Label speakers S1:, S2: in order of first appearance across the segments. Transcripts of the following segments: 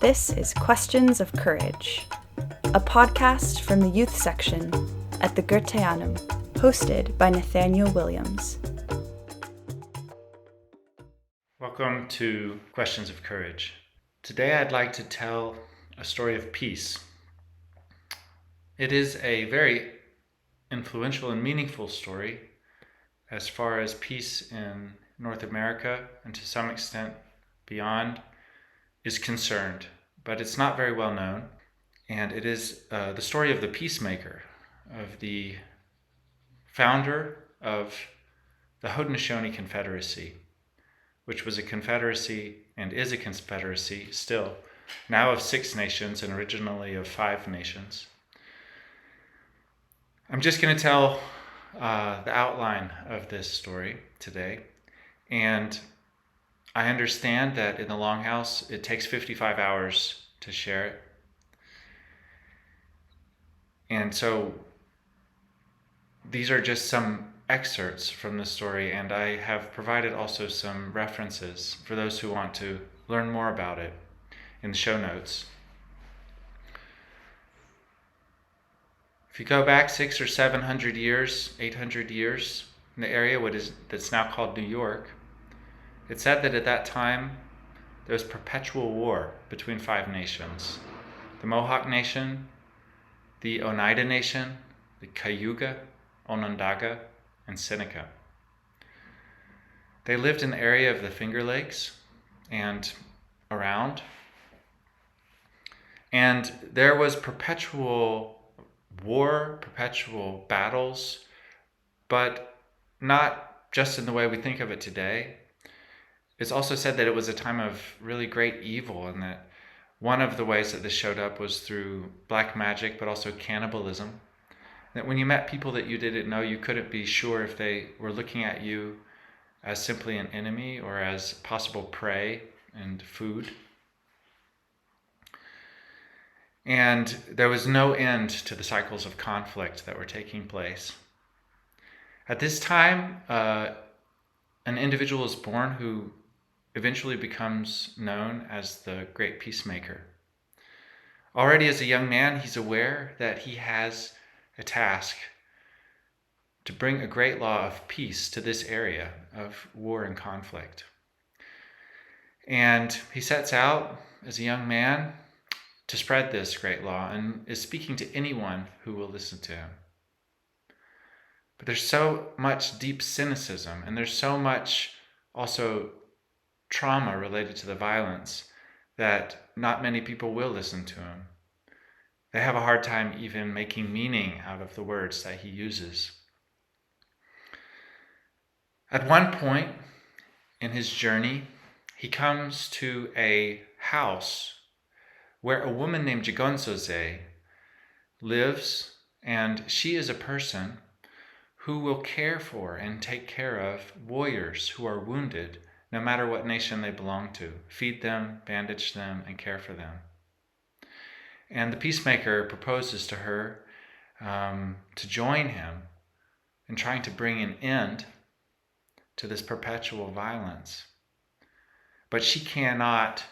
S1: This is Questions of Courage, a podcast from the youth section at the Goetheanum, hosted by Nathaniel Williams.
S2: Welcome to Questions of Courage. Today I'd like to tell a story of peace. It is a very influential and meaningful story as far as peace in North America and to some extent beyond is concerned, but it's not very well known. And it is the story of the Peacemaker, of the founder of the Haudenosaunee Confederacy, which was a confederacy and is a confederacy still, now of 6 nations and originally of 5 nations. I'm just going to tell the outline of this story today, and I understand that in the Longhouse it takes 55 hours to share it. And so these are just some excerpts from the story, and I have provided also some references for those who want to learn more about it in the show notes. If you go back 600 or 700 years, 800 years in the area that's now called New York, it said that at that time there was perpetual war between 5 nations: the Mohawk Nation, the Oneida Nation, the Cayuga, Onondaga, and Seneca. They lived in the area of the Finger Lakes and around, and there was perpetual war, perpetual battles, but not just in the way we think of it today. It's also said that it was a time of really great evil, and that one of the ways that this showed up was through black magic, but also cannibalism. That when you met people that you didn't know, you couldn't be sure if they were looking at you as simply an enemy or as possible prey and food. And there was no end to the cycles of conflict that were taking place. At this time, an individual is born who eventually becomes known as the Great Peacemaker. Already as a young man, he's aware that he has a task to bring a great law of peace to this area of war and conflict. And he sets out as a young man to spread this great law and is speaking to anyone who will listen to him. But there's so much deep cynicism, and there's so much also trauma related to the violence that not many people will listen to him. They have a hard time even making meaning out of the words that he uses. At one point in his journey, he comes to a house where a woman named Johansen lives, and she is a person who will care for and take care of warriors who are wounded, no matter what nation they belong to, feed them, bandage them, and care for them. And the Peacemaker proposes to her to join him in trying to bring an end to this perpetual violence. But she cannot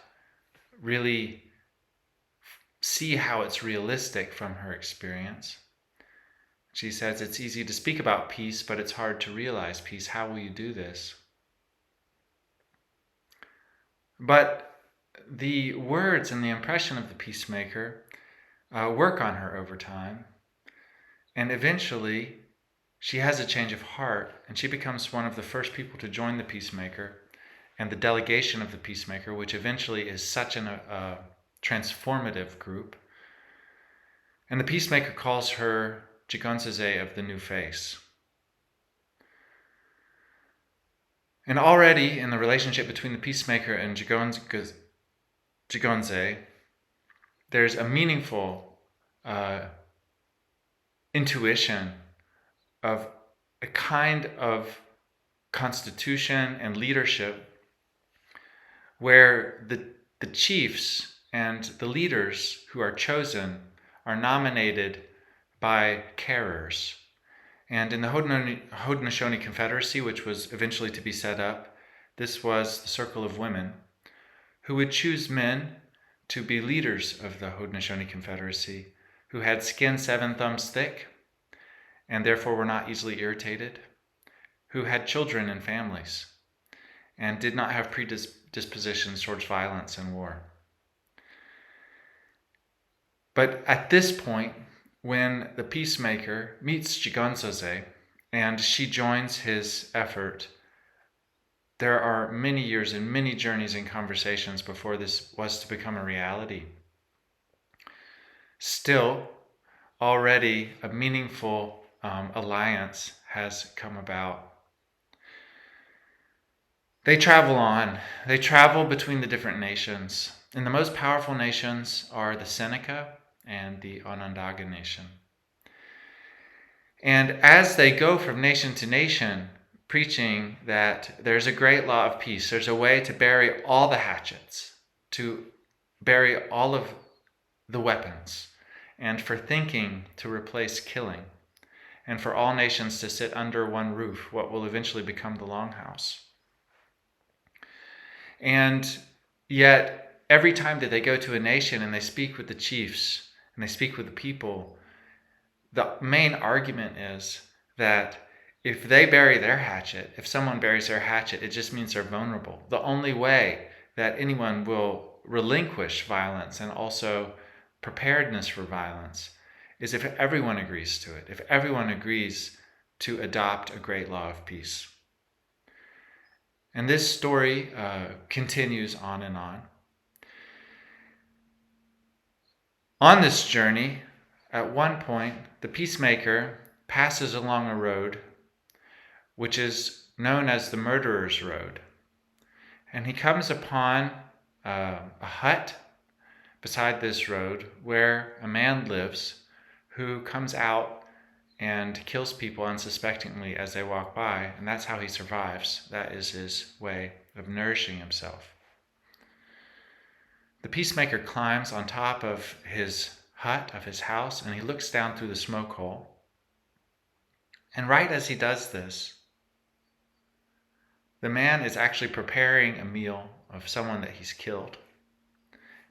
S2: really see how it's realistic from her experience. She says, it's easy to speak about peace, but it's hard to realize peace. How will you do this? But the words and the impression of the Peacemaker work on her over time. And eventually, she has a change of heart, and she becomes one of the first people to join the Peacemaker and the delegation of the Peacemaker, which eventually is such a transformative group. And the Peacemaker calls her Johansen of the New Face. And already in the relationship between the Peacemaker and Johansen, there's a meaningful intuition of a kind of constitution and leadership where the chiefs and the leaders who are chosen are nominated by carers. And in the Haudenosaunee Confederacy, which was eventually to be set up, this was the circle of women who would choose men to be leaders of the Haudenosaunee Confederacy, who had skin 7 thumbs thick and therefore were not easily irritated, who had children and families, and did not have predispositions towards violence and war. But at this point, when the Peacemaker meets Johansen and she joins his effort, there are many years and many journeys and conversations before this was to become a reality. Still, already a meaningful alliance has come about. They travel on. They travel between the different nations. And the most powerful nations are the Seneca and the Onondaga nation. And as they go from nation to nation, preaching that there's a great law of peace, there's a way to bury all the hatchets, to bury all of the weapons, and for thinking to replace killing, and for all nations to sit under one roof, what will eventually become the Longhouse. And yet, every time that they go to a nation and they speak with the chiefs and they speak with the people, the main argument is that if they bury their hatchet, if someone buries their hatchet, it just means they're vulnerable. The only way that anyone will relinquish violence and also preparedness for violence is if everyone agrees to it, if everyone agrees to adopt a great law of peace. And this story continues on and on. On this journey, at one point, the Peacemaker passes along a road which is known as the Murderer's Road. And he comes upon a hut beside this road where a man lives who comes out and kills people unsuspectingly as they walk by, and that's how he survives. That is his way of nourishing himself. The Peacemaker climbs on top of his hut, of his house, and he looks down through the smoke hole. And right as he does this, the man is actually preparing a meal of someone that he's killed.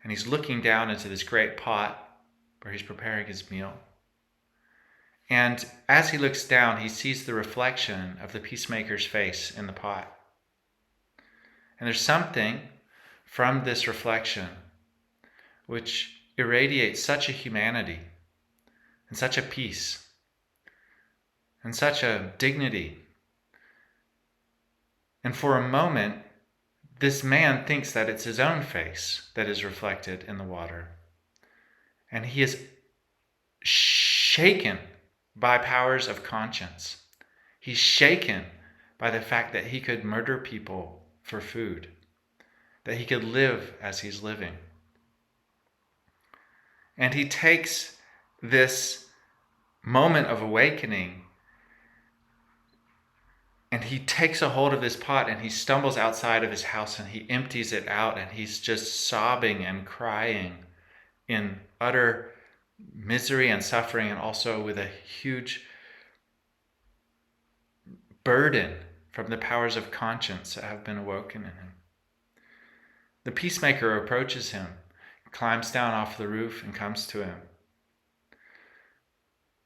S2: And he's looking down into this great pot where he's preparing his meal. And as he looks down, he sees the reflection of the Peacemaker's face in the pot. And there's something from this reflection which irradiates such a humanity and such a peace and such a dignity. And for a moment, this man thinks that it's his own face that is reflected in the water. And he is shaken by powers of conscience. He's shaken by the fact that he could murder people for food, that he could live as he's living. And he takes this moment of awakening and he takes a hold of this pot and he stumbles outside of his house and he empties it out and he's just sobbing and crying in utter misery and suffering, and also with a huge burden from the powers of conscience that have been awoken in him. The Peacemaker approaches him, climbs down off the roof and comes to him.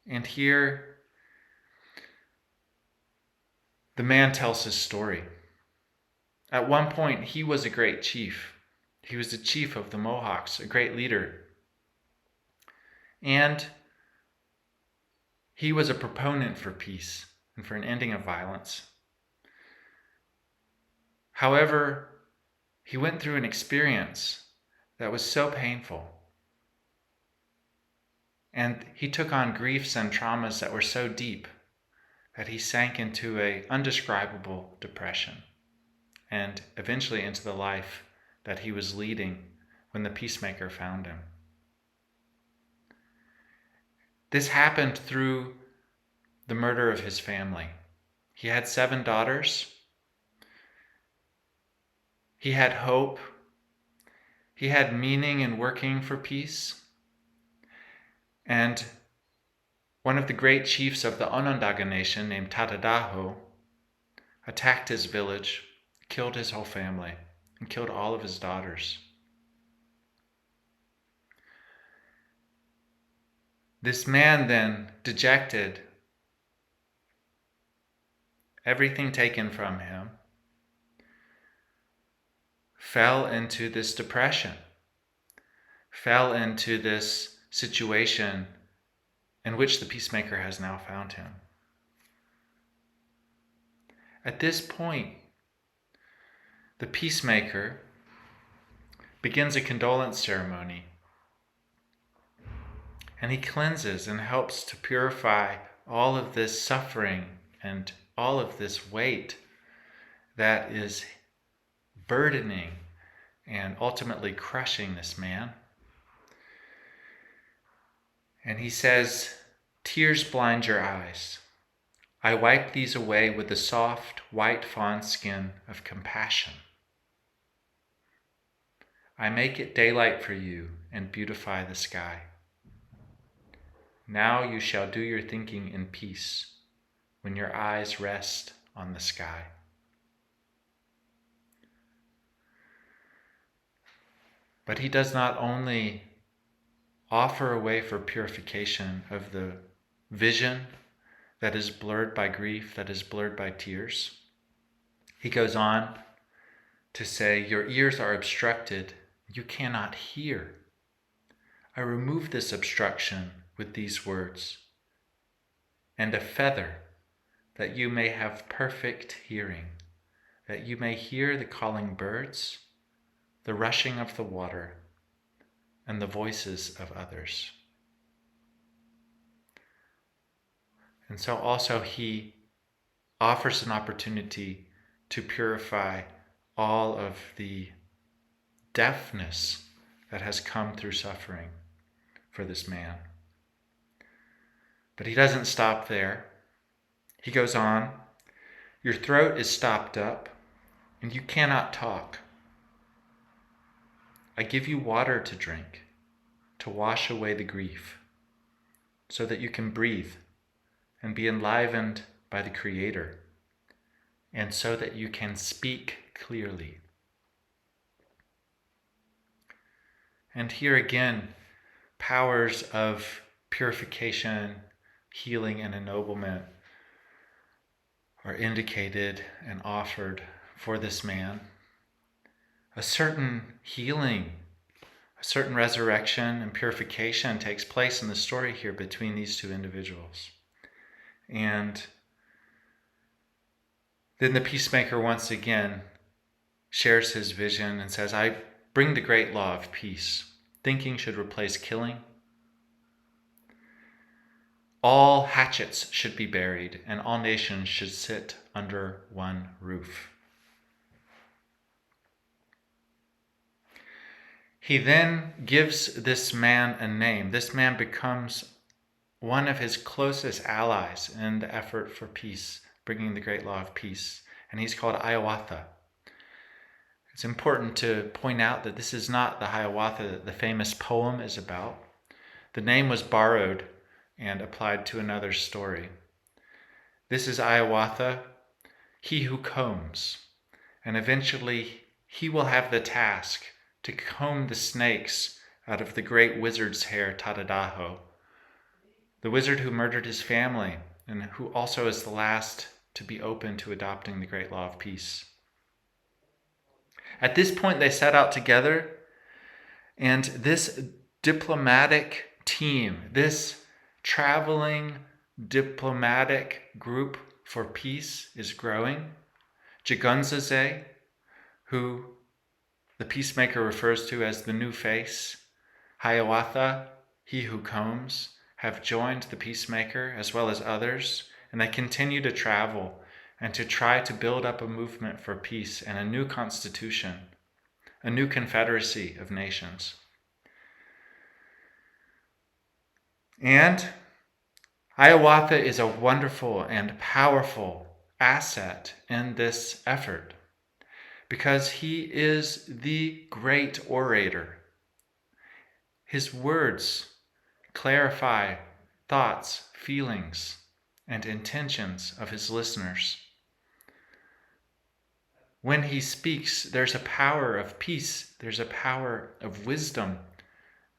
S2: And here, the man tells his story. At one point, he was a great chief. He was the chief of the Mohawks, a great leader. And he was a proponent for peace and for an ending of violence. However, he went through an experience that was so painful. And he took on griefs and traumas that were so deep that he sank into an undescribable depression and eventually into the life that he was leading when the Peacemaker found him. This happened through the murder of his family. He had 7 daughters. He had hope. He had meaning in working for peace. And one of the great chiefs of the Onondaga nation named Tatadaho attacked his village, killed his whole family, and killed all of his daughters. This man then, dejected, everything taken from him, fell into this depression, fell into this situation in which the peacemaker has now found him. At this point, the peacemaker begins a condolence ceremony, and he cleanses and helps to purify all of this suffering and all of this weight that is burdening and ultimately crushing this man. And he says, "Tears blind your eyes. I wipe these away with the soft, white fawn skin of compassion. I make it daylight for you and beautify the sky. Now you shall do your thinking in peace when your eyes rest on the sky." But he does not only offer a way for purification of the vision that is blurred by grief, that is blurred by tears. He goes on to say, "Your ears are obstructed, you cannot hear. I remove this obstruction with these words, and a feather, that you may have perfect hearing, that you may hear the calling birds, the rushing of the water, and the voices of others." And so also he offers an opportunity to purify all of the deafness that has come through suffering for this man. But he doesn't stop there. He goes on, "Your throat is stopped up and you cannot talk. I give you water to drink to wash away the grief so that you can breathe and be enlivened by the Creator, and so that you can speak clearly." And here again, powers of purification, healing, and ennoblement are indicated and offered for this man. A certain healing, a certain resurrection and purification takes place in the story here between these two individuals. And then the peacemaker once again shares his vision and says, "I bring the great law of peace. Thinking should replace killing. All hatchets should be buried, and all nations should sit under one roof." He then gives this man a name. This man becomes one of his closest allies in the effort for peace, bringing the great law of peace. And he's called Hiawatha. It's important to point out that this is not the Hiawatha that the famous poem is about. The name was borrowed and applied to another story. This is Hiawatha, he who combs. And eventually he will have the task to comb the snakes out of the great wizard's hair, Tadadaho, the wizard who murdered his family and who also is the last to be open to adopting the great law of peace. At this point, they set out together, and this diplomatic team, this traveling diplomatic group for peace is growing. Jigunzeze, who the peacemaker refers to as the new face, Hiawatha, he who combs, have joined the peacemaker as well as others, and they continue to travel and to try to build up a movement for peace and a new constitution, a new confederacy of nations. And Hiawatha is a wonderful and powerful asset in this effort because he is the great orator. His words clarify thoughts, feelings, and intentions of his listeners. When he speaks, there's a power of peace, there's a power of wisdom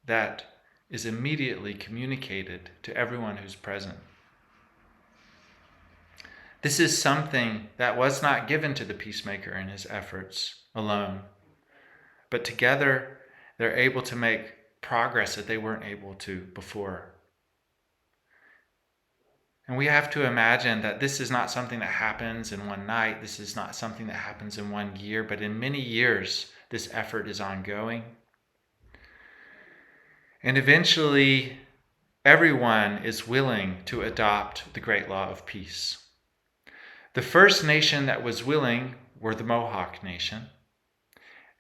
S2: that is immediately communicated to everyone who's present. This is something that was not given to the peacemaker in his efforts alone, but together they're able to make progress that they weren't able to before. And we have to imagine that this is not something that happens in one night. This is not something that happens in 1 year, but in many years, this effort is ongoing. And eventually, everyone is willing to adopt the great law of peace. The first nation that was willing were the Mohawk Nation.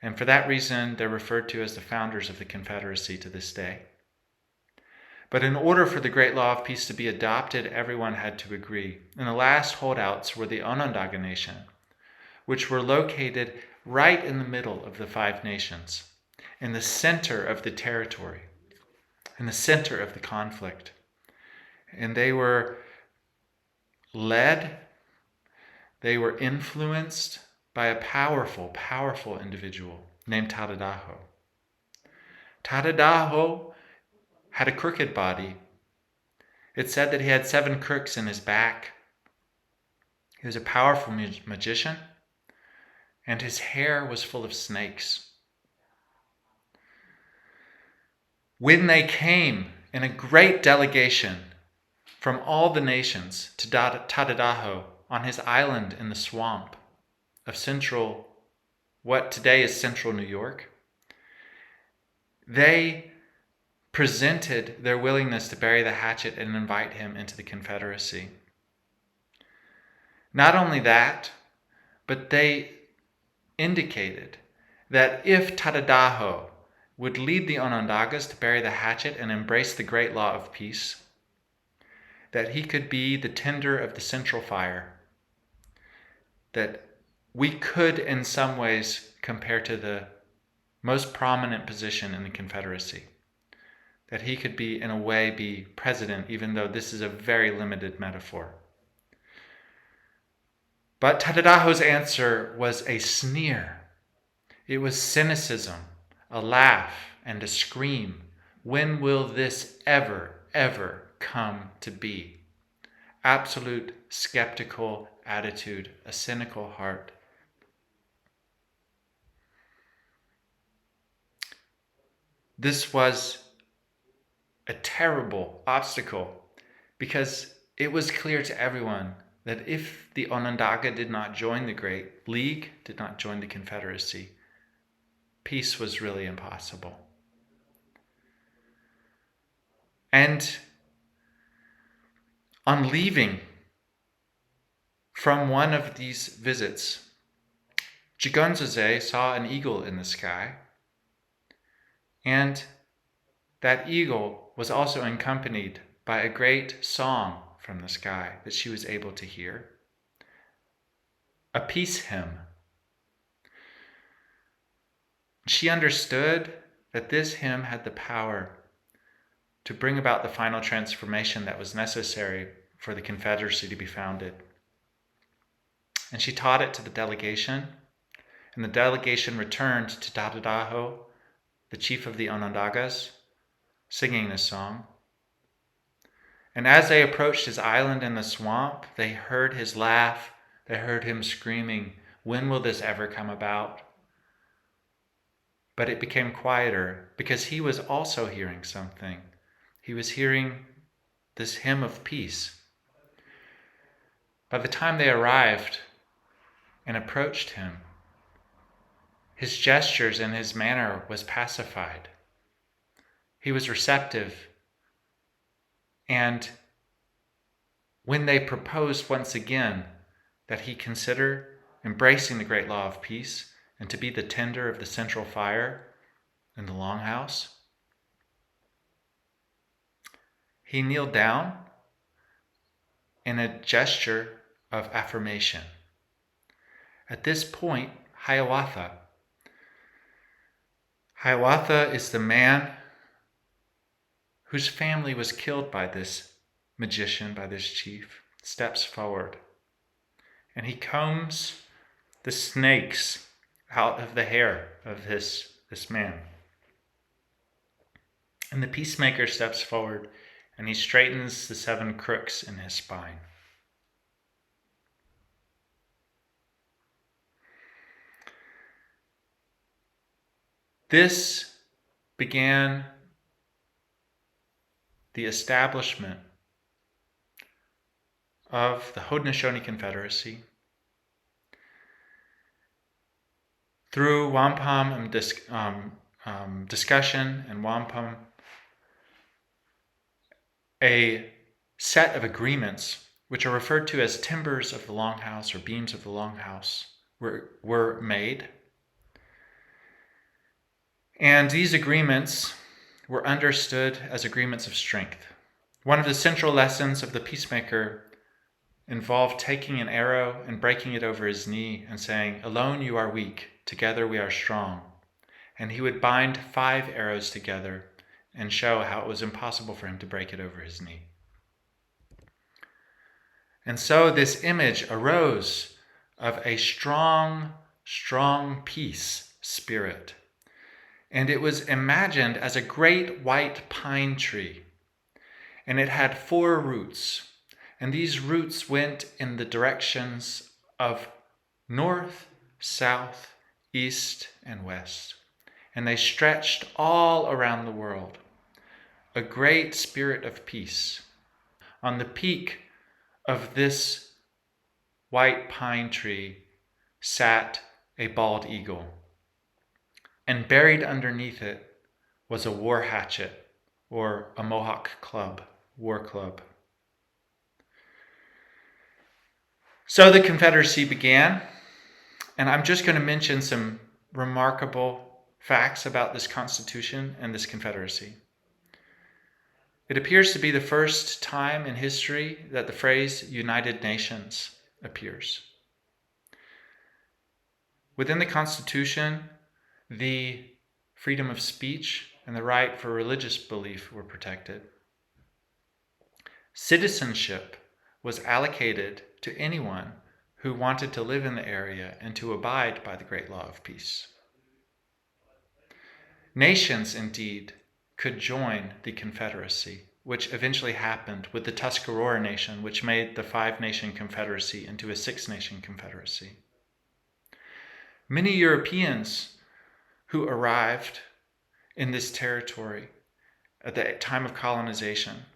S2: And for that reason, they're referred to as the founders of the Confederacy to this day. But in order for the great law of peace to be adopted, everyone had to agree. And the last holdouts were the Onondaga Nation, which were located right in the middle of the 5 nations, in the center of the territory, in the center of the conflict. And they were led, they were influenced by a powerful, powerful individual named Tadadaho. Tadadaho had a crooked body. It said that he had 7 crooks in his back. He was a powerful magician, and his hair was full of snakes. When they came in a great delegation from all the nations to Tadadaho on his island in the swamp of what today is central New York, they presented their willingness to bury the hatchet and invite him into the Confederacy. Not only that, but they indicated that if Tadadaho would lead the Onondagas to bury the hatchet and embrace the great law of peace, that he could be the tender of the central fire, that we could in some ways compare to the most prominent position in the Confederacy, that he could be, in a way, be president, even though this is a very limited metaphor. But Tadadaho's answer was a sneer. It was cynicism, a laugh, and a scream. When will this ever, ever come to be? Absolute skeptical attitude, a cynical heart. This was a terrible obstacle because it was clear to everyone that if the Onondaga did not join the Great League, did not join the Confederacy, peace was really impossible. And on leaving from one of these visits, Jigonzose saw an eagle in the sky, and that eagle was also accompanied by a great song from the sky that she was able to hear, a peace hymn. She understood that this hymn had the power to bring about the final transformation that was necessary for the Confederacy to be founded. And she taught it to the delegation, and the delegation returned to Tadadaho, the chief of the Onondagas, singing this song. And as they approached his island in the swamp, they heard his laugh, they heard him screaming, "When will this ever come about?" But it became quieter because he was also hearing something. He was hearing this hymn of peace. By the time they arrived and approached him, his gestures and his manner was pacified. He was receptive. And when they proposed once again that he consider embracing the great law of peace and to be the tender of the central fire in the longhouse, he kneeled down in a gesture of affirmation. At this point, Hiawatha is the man whose family was killed by this magician, by this chief, steps forward. And he combs the snakes out of the hair of this man. And the peacemaker steps forward and he straightens the 7 crooks in his spine. This began the establishment of the Haudenosaunee Confederacy through wampum and discussion and wampum. A set of agreements, which are referred to as timbers of the longhouse or beams of the longhouse, were made. And these agreements were understood as agreements of strength. One of the central lessons of the Peacemaker involved taking an arrow and breaking it over his knee and saying, "Alone you are weak, together we are strong." And he would bind 5 arrows together and show how it was impossible for him to break it over his knee. And so this image arose of a strong, strong peace spirit. And it was imagined as a great white pine tree. And it had 4 roots. And these roots went in the directions of north, south, east, and west. And they stretched all around the world. A great spirit of peace. On the peak of this white pine tree sat a bald eagle. And buried underneath it was a war hatchet, or a Mohawk club, war club. So the Confederacy began, and I'm just going to mention some remarkable facts about this Constitution and this Confederacy. It appears to be the first time in history that the phrase United Nations appears. Within the Constitution, the freedom of speech and the right for religious belief were protected. Citizenship was allocated to anyone who wanted to live in the area and to abide by the great law of peace. Nations, indeed, could join the Confederacy, which eventually happened with the Tuscarora Nation, which made the 5-nation Confederacy into a 6-nation Confederacy. Many Europeans who arrived in this territory at the time of colonization,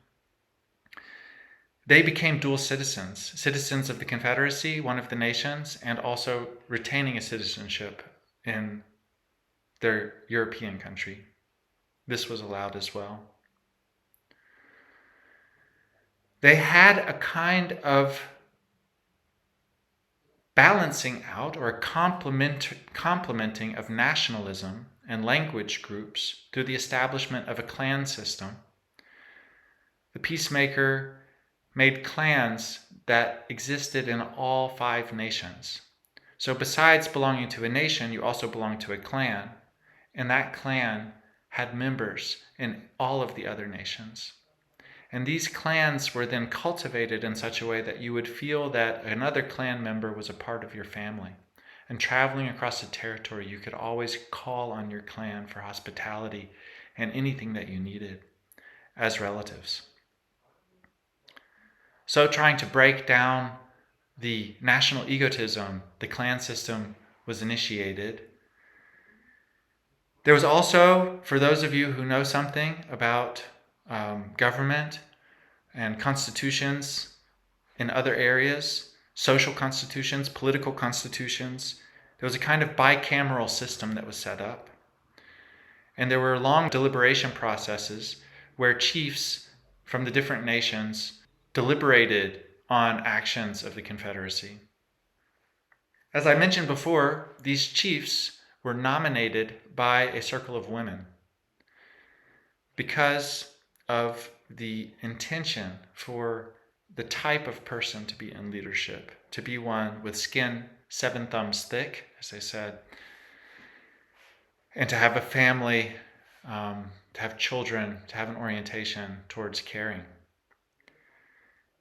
S2: they became dual citizens of the Confederacy, one of the nations, and also retaining a citizenship in their European country. This was allowed as well. They had a kind of balancing out or complementing of nationalism and language groups through the establishment of a clan system. The Peacemaker made clans that existed in all 5 nations. So besides belonging to a nation, you also belonged to a clan, and that clan had members in all of the other nations. And these clans were then cultivated in such a way that you would feel that another clan member was a part of your family. And traveling across the territory, you could always call on your clan for hospitality and anything that you needed as relatives. So trying to break down the national egotism, the clan system was initiated. There was also, for those of you who know something about government and constitutions in other areas, social constitutions, political constitutions, there was a kind of bicameral system that was set up. And there were long deliberation processes where chiefs from the different nations deliberated on actions of the Confederacy. As I mentioned before, these chiefs were nominated by a circle of women because of the intention for the type of person to be in leadership, to be one with skin 7 thumbs thick, as I said, and to have a family, to have children, to have an orientation towards caring.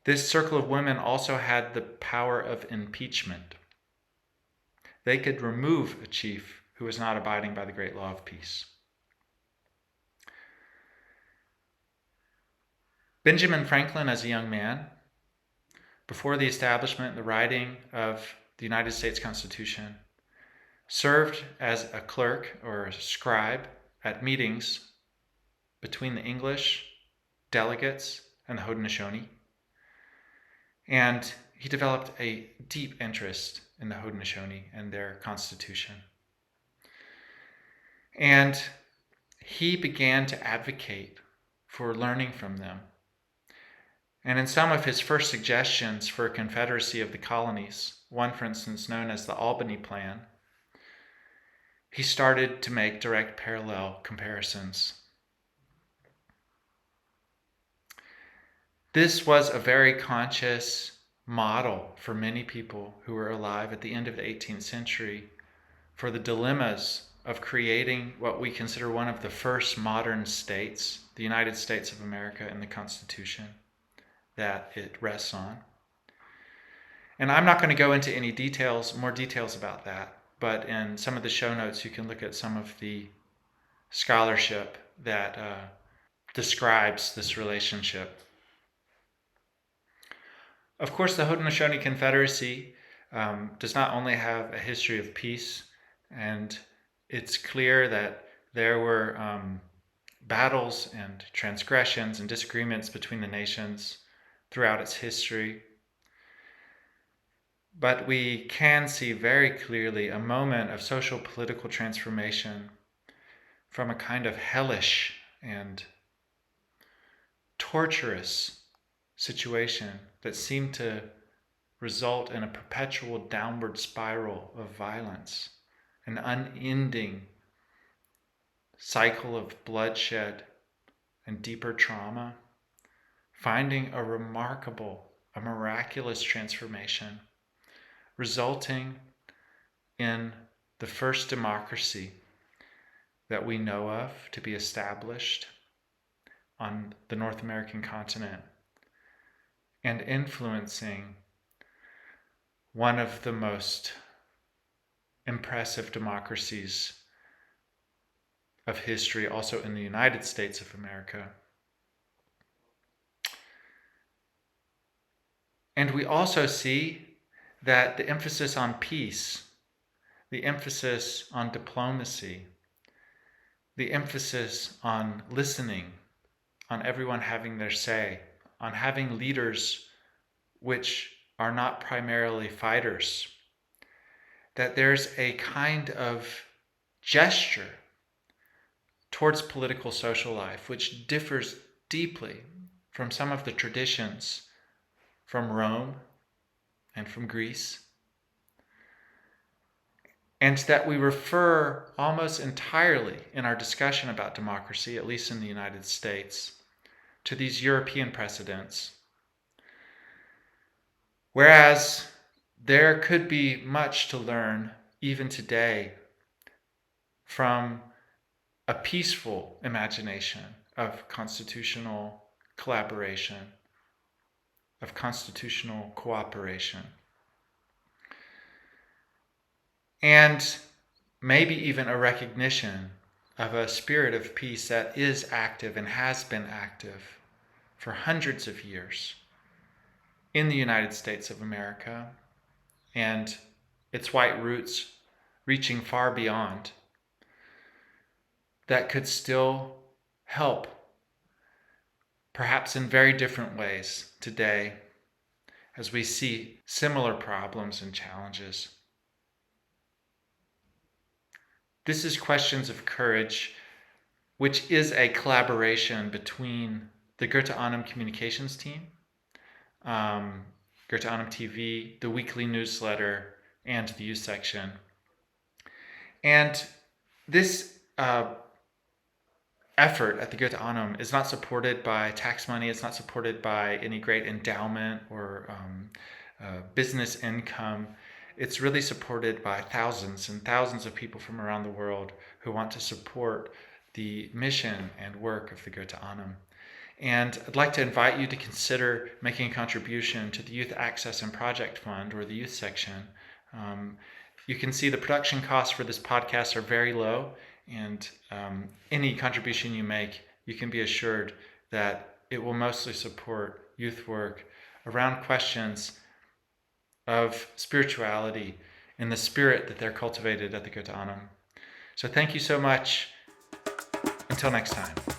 S2: This circle of women also had the power of impeachment. They could remove a chief who was not abiding by the great law of peace. Benjamin Franklin, as a young man, before the establishment and the writing of the United States Constitution, served as a clerk or a scribe at meetings between the English delegates and the Haudenosaunee. And he developed a deep interest in the Haudenosaunee and their constitution. And he began to advocate for learning from them. And in some of his first suggestions for a confederacy of the colonies, one, for instance, known as the Albany Plan, he started to make direct parallel comparisons. This was a very conscious model for many people who were alive at the end of the 18th century for the dilemmas of creating what we consider one of the first modern states, the United States of America, and the Constitution that it rests on. And I'm not going to go into any more details about that, but in some of the show notes you can look at some of the scholarship that describes this relationship. Of course, the Haudenosaunee Confederacy does not only have a history of peace, and it's clear that there were battles and transgressions and disagreements between the nations throughout its history. But we can see very clearly a moment of social political transformation from a kind of hellish and torturous situation that seemed to result in a perpetual downward spiral of violence, an unending cycle of bloodshed and deeper trauma, finding a miraculous transformation, resulting in the first democracy that we know of to be established on the North American continent, and influencing one of the most impressive democracies of history, also in the United States of America. And we also see that the emphasis on peace, the emphasis on diplomacy, the emphasis on listening, on everyone having their say, on having leaders which are not primarily fighters, that there's a kind of gesture towards political social life which differs deeply from some of the traditions from Rome and from Greece, and that we refer almost entirely in our discussion about democracy, at least in the United States, to these European precedents. Whereas there could be much to learn even today from a peaceful imagination of constitutional collaboration, of constitutional cooperation, and maybe even a recognition of a spirit of peace that is active and has been active for hundreds of years in the United States of America, and its white roots reaching far beyond, that could still help, perhaps in very different ways today, as we see similar problems and challenges. This is Questions of Courage, which is a collaboration between the Goethe Annum communications team, Goethe Annum TV, the weekly newsletter, and the youth section. And this effort at the Goethe Annum is not supported by tax money. It's not supported by any great endowment or business income. It's really supported by thousands and thousands of people from around the world who want to support the mission and work of the Goethe Annum. And I'd like to invite you to consider making a contribution to the Youth Access and Project Fund, or the youth section. You can see the production costs for this podcast are very low, and any contribution you make, you can be assured that it will mostly support youth work around questions of spirituality and the spirit that they're cultivated at the Goetheanum. So thank you so much. Until next time.